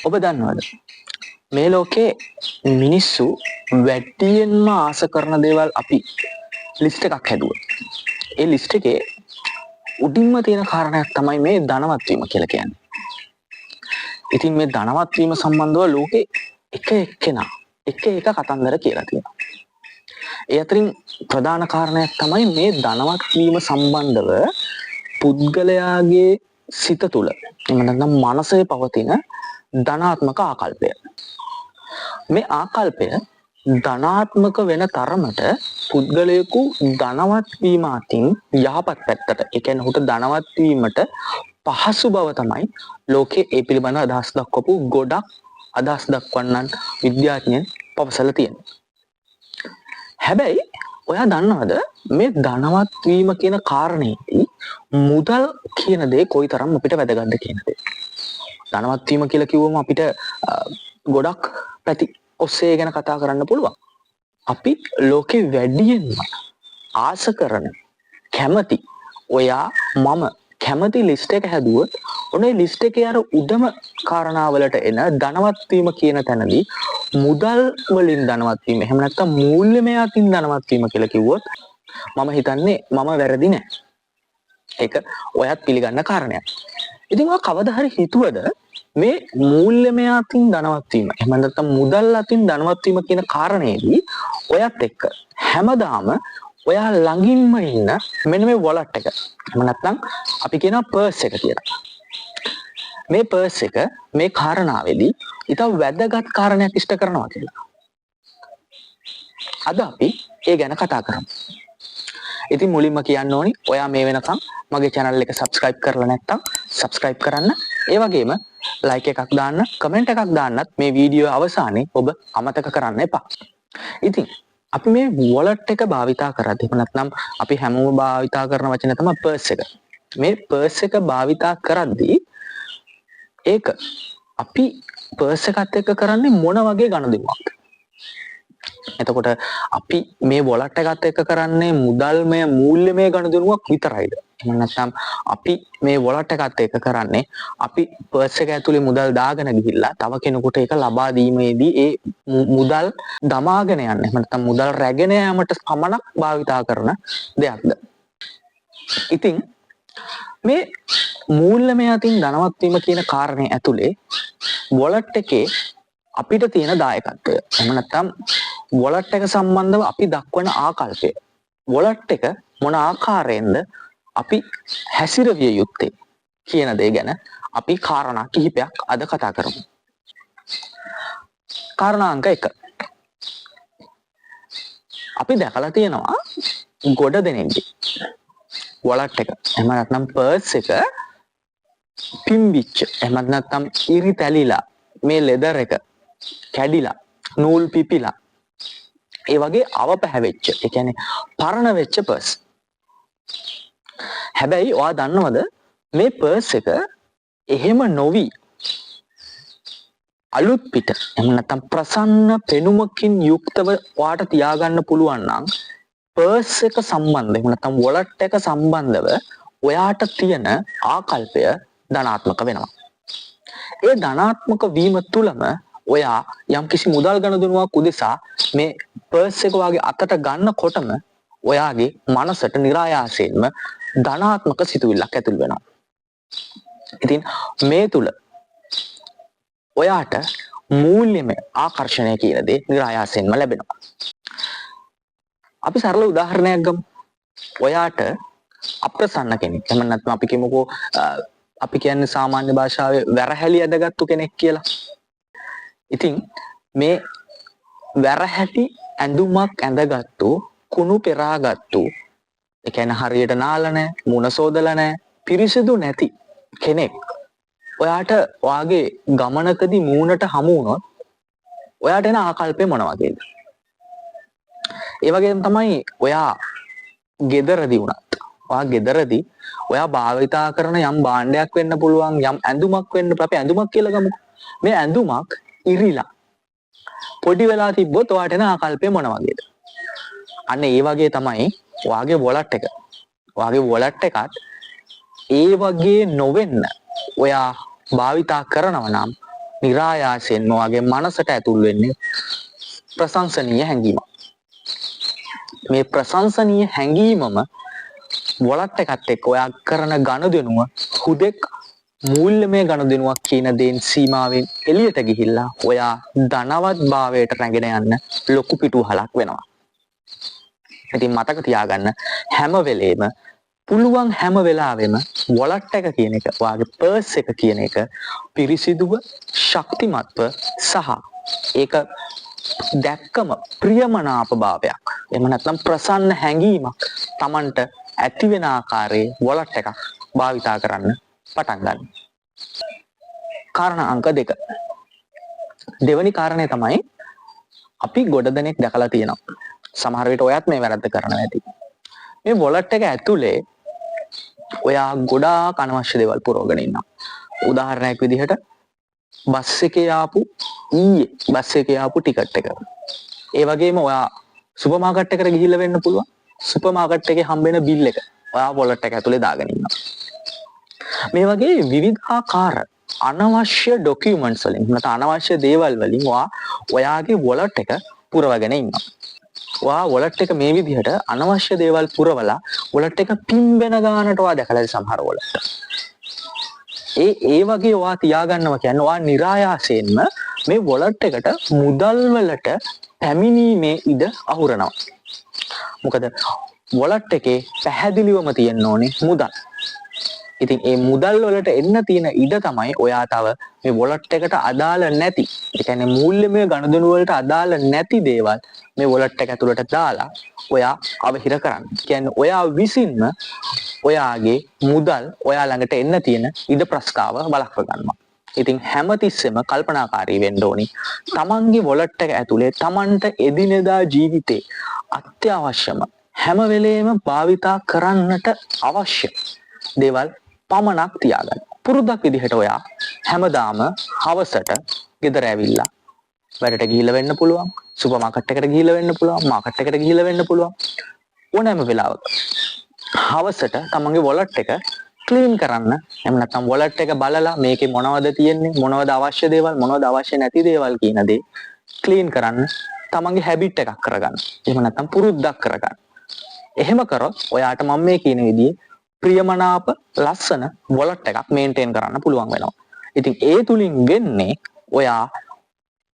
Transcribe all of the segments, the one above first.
ඔබ දන්නවද මේ ලෝකේ මිනිස්සු වැඩියෙන්ම ආස කරන දේවල් අපි ලිස්ට් එකක් හැදුවා. ඒ ලිස්ට් එකේ උඩින්ම තියෙන කාරණයක් තමයි මේ ධනවත් වීම කියලා කියන්නේ. ඉතින් මේ ධනවත් වීම සම්බන්ධව ලෝකේ එක එක්කෙනා එක කතන්දර කියලා තියෙනවා. ඒ අතරින් ප්‍රධාන කාරණයක් තමයි මේ ධනවත් වීම සම්බන්ධව පුද්ගලයාගේ සිත තුළ එහෙම නැත්නම් මනසේ පවතින ධනාත්මක ආකල්පය. මේ ආකල්පය ධනාත්මක වෙන තරමට පුද්ගලයෙකු ධනවත් වීම අතින් යහපත් පැත්තට, ඒ කියන්නේ ඔහුට ධනවත් වීමට පහසු බව තමයි ලෝකයේ ඒ පිළිබඳව අදහස් දක්වපු ගොඩක් අදහස් දක්වන්නන් විද්‍යාඥයන් පවසලා තියෙනවා. හැබැයි ඔයා දන්නවද මේ ධනවත් වීම කියන කාරණේදී මුදල් කියන දේ කොයිතරම් අපිට වැදගත්ද කියන දේ. ධනවත් වීම කියලා කිව්වම අපිට ගොඩක් පැති ඔස්සේ ගැන කතා කරන්න පුළුවන්. අපි ලෝකේ වැඩියෙන්ම ආස කරන කැමති ඔයා මම කැමති ලිස්ට් එක හැදුවොත් ඔනේ ලිස්ට් එකේ අර උඩම කාරණාවලට එන ධනවත් වීම කියන තැනදී මුදල් වලින් ධනවත් වීම එහෙම නැත්නම් මූල්‍යමය අතින් ධනවත් වීම කියලා කිව්වොත් මම හිතන්නේ මම වැරදි නෑ. ඒක ඔයත් පිළිගන්න කාරණයක්. ඉතින් ඔයා කවදා හරි හිතුවද මේ මූල්‍යමය අතින් ධනවත් වීම එහෙම නැත්නම් මුදල් අතින් ධනවත් වීම කියන කාරණේදී ඔයත් එක්ක හැමදාම ඔයා ළඟින්ම ඉන්න මෙන්න මේ වොලට් එක එහෙම නැත්නම් අපි කියනවා පර්ස් එක කියලා. මේ පර්ස් එක මේ කාරණාවේදී ඊට වැදගත් කාරණයක් ඉෂ්ට කරනවා කියලා. අද අපි ඒ ගැන කතා කරමු. ඉතින් මුලින්ම කියන්න ඕනි ඔයා මේ වෙනකම් මගේ channel එක subscribe කරලා නැත්නම් subscribe කරන්න. ඒ වගේම like එකක් දාන්න, comment එකක් දාන්නත් මේ වීඩියෝ අවසානයේ ඔබ අමතක කරන්න එපා. ඉතින් අපි මේ wallet එක භාවිතා කරද්දී එහෙම නැත්නම් අපි හැමෝම භාවිතා කරන වචන තමයි purse එක. මේ purse එක භාවිතා කරද්දී ඒක අපි purse එකත් එක්ක කරන්නේ මොන වගේ ගනුදෙනුවක්ද? එතකොට අපි මේ wallet එකත් එක්ක කරන්නේ මුදල්මය මූල්‍යමය ගනුදෙනුවක් විතරයිද? එහෙම නැත්නම් අපි මේ wallet එකත් එක්ක කරන්නේ අපි purse එක ඇතුලේ මුදල් දාගෙන ගිහිල්ලා තව කෙනෙකුට ඒක ලබා දීමේදී ඒ මුදල් දමාගෙන යන්න එහෙම නැත්නම් මුදල් රැගෙන යාමට පමණක් භාවිතා කරන දෙයක්ද? ඉතින් මේ මූල්‍යමය අතින් ධනවත් වීම කියන කාරණේ ඇතුලේ wallet එකේ අපිට තියෙන දායකත්වය එහෙම නැත්නම් wallet එක සම්බන්ධව අපි දක්වන ආකල්පය wallet එක මොන ආකාරයෙන්ද අපි හැසිරවිය යුත්තේ කියන දේ ගැන අපි කාරණා කිහිපයක් අද කතා කරමු. කාරණා අංක 1. අපි දැකලා තියෙනවා ගොඩ දෙනෙක්ගේ wallet එක එහෙම නැත්නම් purse එක පිම්බිච්ච එහෙම නැත්නම් ඉරි තැලිලා මේ leather එක කැඩිලා නූල් පිපිලා ඒ වගේ අවපැහැවෙච්ච ඒ කියන්නේ පරණ වෙච්ච purse. හැබැයි ඔයා දන්නවද මේ purse එක එහෙම නොවි අලුත් පිට එහෙම නැත්නම් ප්‍රසන්න පෙනුමකින් යුක්තව ඔයාට තියාගන්න පුළුවන් නම් purse එක සම්බන්ධ එහෙම නැත්නම් wallet එක සම්බන්ධව ඔයාට තියෙන ආකල්පය ධනාත්මක වෙනවා. ඒ ධනාත්මක වීම තුලම ඔයා යම්කිසි මුදල් ගනුදෙනුවක් උදෙසා මේ purse එක වාගේ අතට ගන්නකොටම ඔයාගේ මනසට નિરાයාසයෙන්ම ධනාත්මක සිතුවිල්ලක් ඇතුල් වෙනවා. ඉතින් මේ තුල ඔයාට මූල්‍යමය ආකර්ෂණය කියන දේ નિરાයාසයෙන්ම ලැබෙනවා. අපි සරල උදාහරණයක් ගමු. ඔයාට අප්‍රසන්න කෙනෙක් එහෙම නැත්නම් අපි කියමුකෝ අපි කියන්නේ සාමාන්‍ය භාෂාවේ වැරහැලි ඇදගත්තු කෙනෙක් කියලා. ඉතින් මේ වැරහැටි ඇඳුමක් ඇඳගත්තු කුණු පෙරාගත්තු ඒ කියන්නේ හරියට නාලා නැහැ, මුණ සෝදලා නැහැ, පිරිසිදු නැති කෙනෙක් ඔයාට ඔයාගේ ගමනකදී මූණට හමු වුණොත් ඔයාට එන ආකල්පය මොන වගේද? ඒ වගේම තමයි ඔයා ගෙදරදී වුණත් ඔයා ගෙදරදී ඔයා භාවිතා කරන යම් භාණ්ඩයක් වෙන්න පුළුවන් යම් ඇඳුමක් වෙන්න අපි ඇඳුමක් කියලා ගමුකෝ. මේ ඇඳුමක් ඉරිලා පොඩි වෙලා තිබ්බොත් ඔයාට එන ආකල්පය මොන වගේද? අන්න ඒ වගේ තමයි ඔයාගේ wallet එක. ඔයාගේ wallet එකත් ඒ වගේ නොවෙන්න ඔයා භාවිතා කරනවා නම් નિરાයාසයෙන්ම ඔයාගේ මනසට ඇතුල් වෙන්නේ ප්‍රශංසනීය හැඟීමක්. මේ ප්‍රශංසනීය හැඟීමම වොලට් එකත් එක්ක ඔයා කරන ගනුදෙනුව හුදෙක් මූල්‍යමය ගනුදෙනුවක් කියන දේන් සීමාවෙන් එළියට ගිහිල්ලා ඔයා ධනවත් භාවයට රැගෙන යන්න ලොකු පිටුවහලක් වෙනවා. ඉතින් මතක තියාගන්න හැම වෙලේම පුළුවන් හැම වෙලාවෙම වොලට් එක කියන එක ඔයාගේ පර්ස් එක කියන එක පිරිසිදුව ශක්තිමත්ව සහ ඒක දැක්කම ප්‍රියමනාප භාවයක් එහෙම නැත්නම් ප්‍රසන්න හැඟීමක් Tamanට ඇති වෙන ආකාරයේ වොලට් එකක් භාවිතා කරන්න පටන් ගන්න. කාරණා අංක 2. දෙවැනි කාරණය තමයි අපි ගොඩ දෙනෙක් දැකලා තියෙනවා. සමහර විට ඔයත් මේ වැරද්ද කරනවා ඇති. මේ වොලට් එක ඇතුලේ ඔයා ගොඩාක් අනවශ්‍ය දේවල් පුරවගෙන ඉන්නවා. උදාහරණයක් විදිහට බස් එකේ ආපු ටිකට් එක. ඒ වගේම ඔයා සුපර් මාකට් එකට ගිහිල්ලා වෙන්න පුළුවන්. සුපර් මාකට් එකේ හම්බ වෙන බිල් එක ඔයා වොලට් එක ඇතුලේ දාගෙන ඉන්නවා. මේ වගේ විවිධාකාර අනවශ්‍ය ඩොකියුමන්ට්ස් වලින් නැත්නම් අනවශ්‍ය දේවල් වලින් ඔයාගේ වොලට් එක පුරවගෙන ඉන්නවා. ඔයා වොලට් එක මේ විදිහට අනවශ්‍ය දේවල් පුරවලා වොලට් එක පිම්බෙන ගානට ඔයා දැකලාද සමහර වොලට්. ඒ වගේ ඔයා තියාගන්නවා කියන්නේ ඔයා નિરાයාසයෙන්ම මේ වොලට් එකට මුදල් වලට පැමිණීමේ ඉඩ අහුරනවා. මොකද වොලට් එකේ පැහැදිලිවම තියෙන්න ඕනේ මුදල්. ඉතින් ඒ මුදල් වලට එන්න තියෙන ඉඩ තමයි ඔයා තව මේ වොලට් එකට අදාළ නැති, ඒ කියන්නේ මූල්‍යමය ගනුදෙනු වලට අදාළ නැති දේවල් මේ වොලට් එක ඇතුළට දාලා ඔයා අවහිර කරන්න. කියන්නේ ඔයා විසින්ම ඔයාගේ මුදල් ඔයා ළඟට එන්න තියෙන ඉඩ ප්‍රස්තාව වළක්ව ගන්නවා. ඉතින් හැමතිස්සෙම කල්පනාකාරී වෙන්න ඕනි. තමන්ගේ වොලට් එක ඇතුලේ තමන්ට එදිනෙදා ජීවිතේ අත්‍යවශ්‍යම හැම වෙලේම භාවිතා කරන්නට අවශ්‍ය දේවල් පමණක් තියාගන්න. පුරුද්දක් විදිහට ඔයා හැමදාම හවසට ගෙදර ඇවිල්ලා වැඩට ගිහිල්ලා වෙන්න පුළුවන්, සුපර් මාකට් එකට ගිහිල්ලා වෙන්න පුළුවන්, මාකට් එකට ගිහිල්ලා වෙන්න පුළුවන්. ඕනෑම වෙලාවක හවසට තමන්ගේ වොලට් එක ක්ලීන් කරන්න. එහෙම නැත්නම් වොලට් එක බලලා මේකේ මොනවද තියෙන්නේ, මොනවද අවශ්‍ය දේවල්, මොනවද අවශ්‍ය නැති දේවල් කියන දේ ක්ලීන් කරන්න තමන්ගේ හැබිට් එකක් කරගන්න. එහෙම නැත්නම් පුරුද්දක් කරගන්න. එහෙම කරොත් ඔයාට මම මේ කියන විදිහේ ප්‍රියමනාප ලස්සන වොලට් එකක් මේන්ටේන් කරන්න පුළුවන් වෙනවා. ඉතින් ඒ තුලින් වෙන්නේ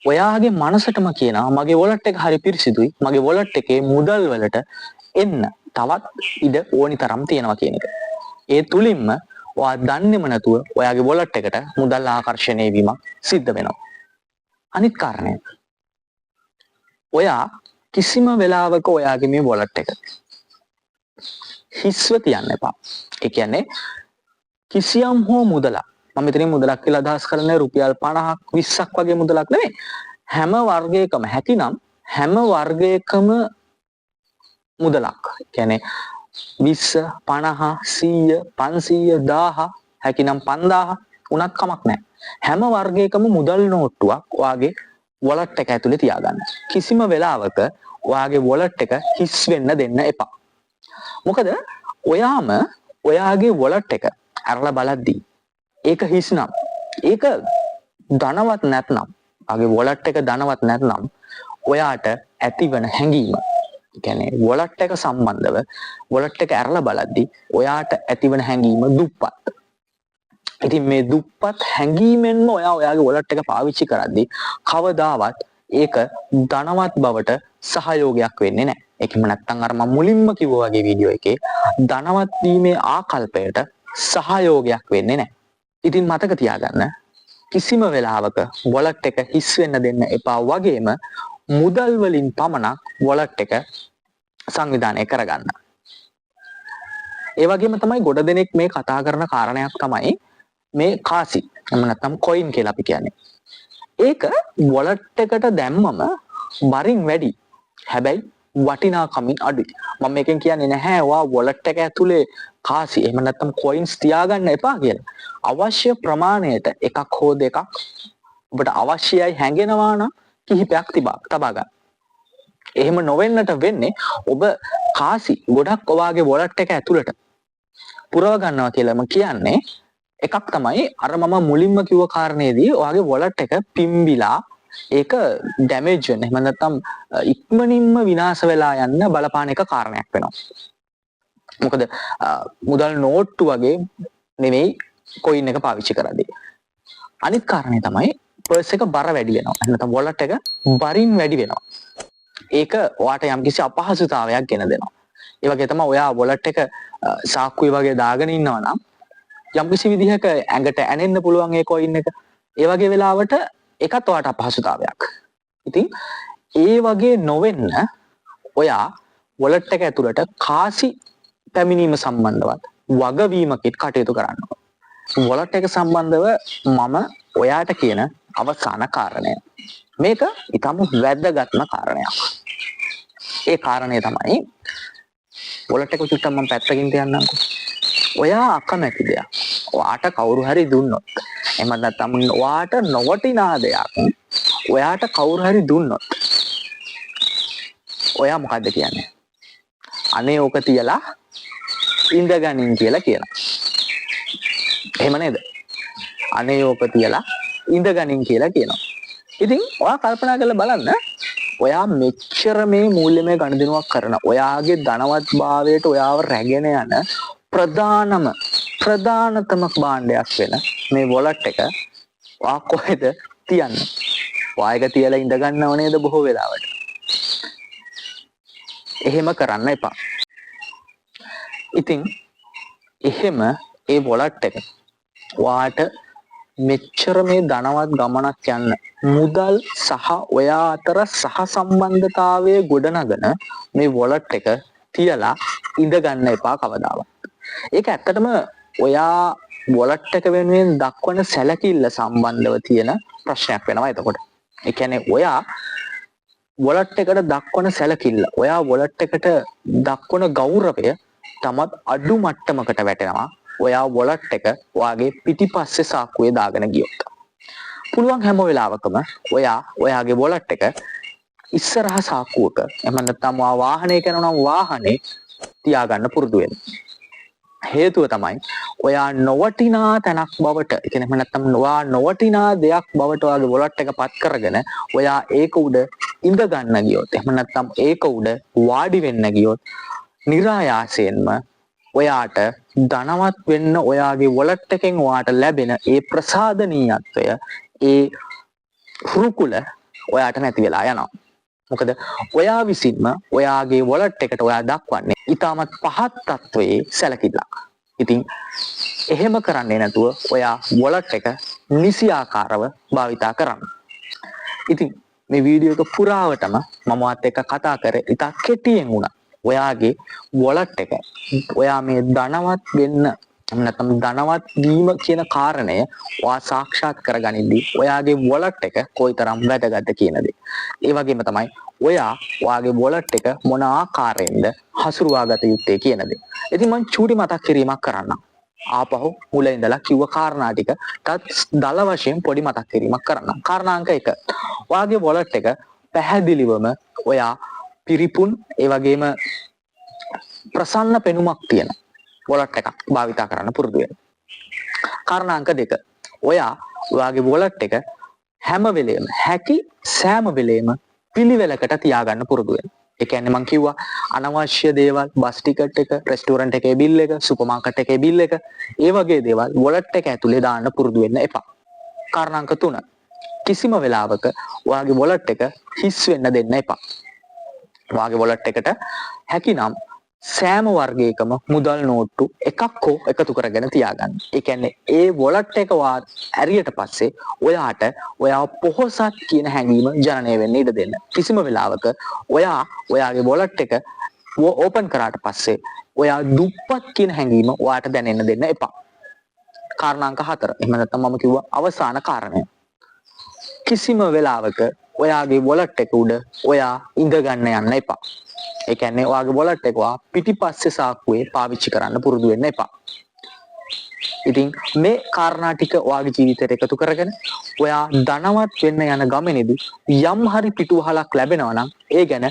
ඔයාගේ මනසටම කියනවා මගේ වොලට් එක හරි පිරිසිදුයි, මගේ වොලට් එකේ මුදල් වලට එන්න තවත් ඉඩ ඕනි තරම් තියෙනවා කියන එක. ඒ තුලින්ම ඔයා දන්නේම නැතුව ඔයාගේ වොලට් එකට මුදල් ආකර්ෂණය වීමක් සිද්ධ වෙනවා. අනිත් කාරණය, ඔයා කිසිම වෙලාවක ඔයාගේ මේ වොලට් එක හිස්ව තියන්න එපා. ඒ කියන්නේ කිසියම් හෝ මුදලක්, මම මෙතනින් මුදලක් කියලා අදහස් කරන්නේ රුපියල් 50ක් 20ක් වගේ මුදලක් නෙමෙයි. හැම වර්ගයකම හැකිනම් හැම වර්ගයකම මුදලක්. ඒ කියන්නේ 20 50 100 500 1000 හැකිනම් 5000 උනත් කමක් නැහැ. හැම වර්ගයකම මුදල් නෝට්ටුවක් ඔයාගේ වොලට් එක ඇතුලේ තියාගන්න. කිසිම වෙලාවක ඔයාගේ වොලට් එක හිස් වෙන්න දෙන්න එපා. මොකද ඔයාම ඔයාගේ වොලට් එක අරලා බලද්දී ඒක හිස් නම්, ඒක ධනවත් නැත්නම්, ඔයාගේ වොලට් එක ධනවත් නැත්නම් ඔයාට ඇතිවන හැඟීම, ඒ කියන්නේ වොලට් එක සම්බන්ධව වොලට් එක අරලා බලද්දී ඔයාට ඇතිවන හැඟීම දුප්පත්. ඉතින් මේ දුප්පත් හැඟීමෙන්ම ඔයාගේ වොලට් එක පාවිච්චි කරද්දී කවදාවත් ඒක ධනවත් බවට සහයෝගයක් වෙන්නේ නැහැ. ඒකම නැත්තම් අර මම මුලින්ම කිව්වා වගේ වීඩියෝ එකේ ධනවත් වීමේ ආකල්පයට සහයෝගයක් වෙන්නේ නැහැ. ඉතින් මතක තියාගන්න කිසිම වෙලාවක වොලට් එක හිස් වෙන්න දෙන්න එපා. වගේම මුදල් වලින් පමණක් වොලට් එක සංවිධානය කරගන්න. ඒ වගේම තමයි ගොඩ දෙනෙක් මේ කතා කරන කාරණයක් තමයි මේ කාසි. එහෙම නැත්නම් කොයින් කියලා අපි කියන්නේ. ඒක වොලට් එකට දැම්මම වරින් වැඩි. හැබැයි වටිනාකමින් අඩුයි. මම මේකෙන් කියන්නේ නැහැ ඔයා වොලට් එක ඇතුලේ කාසි එහෙම නැත්නම් කොයින්ස් තියාගන්න එපා කියලා. අවශ්‍ය ප්‍රමාණයට එකක් හෝ දෙකක් ඔබට අවශ්‍යයි හැඟෙනවා නම් කිහිපයක් තබා ගන්න. එහෙම නොවෙන්නට වෙන්නේ ඔබ කාසි ගොඩක් ඔයාගේ වොලට් එක ඇතුලට පුරව ගන්නවා කියලාම කියන්නේ එකක් තමයි අර මම මුලින්ම කිව්ව කාරණේදී ඔයාගේ වොලට් එක පිම්බිලා ඒක ඩැමේජ් වෙන. එහෙම නැත්නම් ඉක්මනින්ම විනාශ වෙලා යන්න බලපාන එක කාරණයක් වෙනවා. මොකද මුදල් නෝට්ටු වගේ නෙමෙයි කොයින් එක පාවිච්චි කරද්දී. අනිත් කාරණේ තමයි පර්ස් එක බර වැඩි වෙනවා. එහෙනම් නැත්නම් වොලට් එක බරින් වැඩි වෙනවා. ඒක ඔයාට යම්කිසි අපහසුතාවයක් ගෙන දෙනවා. ඒ වගේ තමයි ඔයා වොලට් එක සාක්කුවේ වගේ දාගෙන ඉන්නවා නම් යම්කිසි විදිහක ඇඟට ඇනෙන්න පුළුවන් ඒ කොයින් එක. ඒ වගේ වෙලාවට ඒකත් ඔයාට අපහසුතාවයක්. ඉතින් ඒ වගේ නොවෙන්න ඔයා වොලට් එක ඇතුළට කාසි පැමිණීම සම්බන්ධවත් වගවීමකින් කටයුතු කරන්න ඕන. වොලට් එක සම්බන්ධව මම ඔයාට කියන අවසාන කාරණය. මේක ඊටම වැදගත්ම කාරණයක්. ඒ කාරණය තමයි වොලට් එක චුට්ටක් මම පැත්තකින් තියන්නම්කෝ. ඔයා අකමැති දෙයක් ඔයාට කවුරු හරි දුන්නොත් එහෙම නැත්නම් ඔයාට නොවටිනා දෙයක් ඔයාට කවුරු හරි දුන්නොත් ඔයා මොකද්ද කියන්නේ? අනේ ඕක තියලා ඉඳගනින් කියලා කියනවා. එහෙම නේද? අනේ ඕක තියලා ඉඳගනින් කියලා කියනවා. ඉතින් ඔයා කල්පනා කරලා බලන්න ඔයා මෙච්චර මේ මූල්‍යමය ගනුදෙනුවක් කරන ඔයාගේ ධනවත් භාවයට ඔයාව රැගෙන යන ප්‍රධානතම භාණ්ඩයක් වෙන මේ වොලට් එක ඔයා කොහෙද තියන්නේ? ඔයා එක තියලා ඉඳ ගන්නව නේද බොහෝ වෙලාවට. එහෙම කරන්න එපා. ඉතින් එහෙම ඒ වොලට් එක ඔයාට මෙච්චර මේ ධනවත් ගමනක් යන්න මුදල් සහ ඔයා අතර සහසම්බන්ධතාවයේ ගොඩනගන මේ වොලට් එක තියලා ඉඳ ගන්න එපා කවදාවත්. ඒක ඇත්තටම ඔයා වොලට් එක වෙනුවෙන් දක්වන සැලකිල්ල සම්බන්ධව තියෙන ප්‍රශ්නයක් වෙනවා එතකොට. ඒ කියන්නේ ඔයා වොලට් එකට දක්වන සැලකිල්ල, ඔයා වොලට් එකට දක්වන ගෞරවය තමත් අඩු මට්ටමකට වැටෙනවා. ඔයා වොලට් එක ඔයාගේ පිටිපස්සේ සාක්කුවේ දාගෙන ගියොත්. පුළුවන් හැම වෙලාවකම ඔයා ඔයාගේ වොලට් එක ඉස්සරහ සාක්කුවක එහෙම නැත්නම් ඔයා වාහනය කරනවා නම් වාහනේ තියාගන්න පුරුදු වෙන්න. හේතුව තමයි ඔයා නොවටිනා තැනක් බවට ඒ කියන්නේ එහෙම නැත්නම් ඔයා නොවටිනා දෙයක් බවට ඔයාගේ වොලට් එක පත් කරගෙන ඔයා ඒක උඩ ඉඳ ගන්න ගියොත් එහෙම නැත්නම් ඒක උඩ වාඩි වෙන්න ගියොත් નિરાයාසයෙන්ම ඔයාට ධනවත් වෙන්න ඔයාගේ වොලට් එකෙන් ඔයාට ලැබෙන ඒ ප්‍රසාදනීයත්වය ඒ හුරුකුල ඔයාට නැති වෙලා යනවා. මොකද ඔයා විසින්ම ඔයාගේ වොලට් එකට ඔයා දක්වන්නේ ඊටමත් පහත් තත්වයේ සැලකිල්ලක්. ඉතින් එහෙම කරන්නේ නැතුව ඔයා වොලට් එක නිසියාකාරව භාවිතා කරන්න. ඉතින් මේ වීඩියෝ එක පුරාවටම මම ඔයත් එක්ක කතා කරේ ඉතා කෙටියෙන් වුණා. ඔයාගේ වොලට් එක ඔයා මේ ධනවත් වෙන්න නැත්නම් ධනවත් වීම කියන කාරණය ඔයා සාක්ෂාත් කරගනිද්දී ඔයාගේ වොලට් එක කොයිතරම් වැදගත්ද කියන දේ. ඒ වගේම තමයි ඔයා ඔයාගේ වොලට් එක මොන ආකාරයෙන්ද හසුරුවා ගත යුත්තේ කියන දේ. ඉතින් මම චූටි මතක් කිරීමක් කරන්නම්. ආපහු මුල ඉඳලා කිව්ව කාරණා ටික තත් දල වශයෙන් පොඩි මතක් කිරීමක් කරන්නම්. කාරණාංක 1. ඔයාගේ වොලට් එක පැහැදිලිවම ඔයා පිරිපුන් ඒ වගේම ප්‍රසන්න පෙනුමක් තියෙන වොලට් එකක් භාවිතා කරන්න පුරුදු වෙන්න. කාරණාංක 2. ඔයා ඔයාගේ වොලට් එක හැම වෙලේම හැකි සෑම වෙලේම පිළිවෙලකට තියාගන්න පුරුදු වෙන්න. ඒ කියන්නේ මම කිව්වා අනවශ්‍ය දේවල් බස් ටිකට් එක, රෙස්ටුරන්ට් එකේ බිල් එක, සුපර් මාකට් එකේ බිල් එක, ඒ වගේ දේවල් වොලට් එක ඇතුලේ දාන්න පුරුදු වෙන්න එපා. කාරණාංක 3. කිසිම වෙලාවක ඔයාගේ වොලට් එක හිස් වෙන්න දෙන්න එපා. ඔයාගේ වොලට් එකට හැකිනම් සෑම වර්ගයකම මුදල් නෝට්ටු එකක් හෝ එකතු කරගෙන තියාගන්න. ඒ කියන්නේ ඒ වොලට් එක ඇරියට පස්සේ ඔයාට ඔයාව පොහොසත් කියන හැඟීම ජනනය වෙන්න ඉඩ දෙන්න. කිසිම වෙලාවක ඔයා ඔයාගේ වොලට් එක ඕපන් කරාට පස්සේ ඔයා දුප්පත් කියන හැඟීම ඔයාට දැනෙන්න දෙන්න එපා. කාරණාංක 4. එහෙම නැත්නම් මම කිව්වා අවසාන කාරණය. කිසිම වෙලාවක ඔයාගේ වොලට් එක උඩ ඔයා ඉඳ ගන්න යන්න එපා. ඒ කියන්නේ ඔයාගේ වොලට් එක පිටිපස්සේ සාක්කුවේ පාවිච්චි කරන්න පුරුදු වෙන්න එපා. ඉතින් මේ කාරණා ටික ඔයාගේ ජීවිතයට එකතු කරගෙන ඔයා ධනවත් වෙන්න යන ගමනේදී යම් හරි පිටුවහලක් ලැබෙනවා නම් ඒ ගැන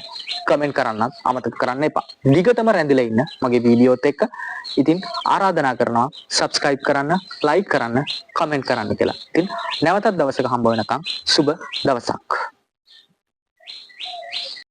කමෙන්ට් කරන්නත් අමතක කරන්න එපා. දිගටම රැඳිලා ඉන්න මගේ වීඩියෝත් එක්ක. ඉතින් ආරාධනා කරනවා subscribe කරන්න, like කරන්න, comment කරන්න කියලා. ඉතින් නැවතත් දවසක හම්බ වෙනකම් සුබ දවසක්.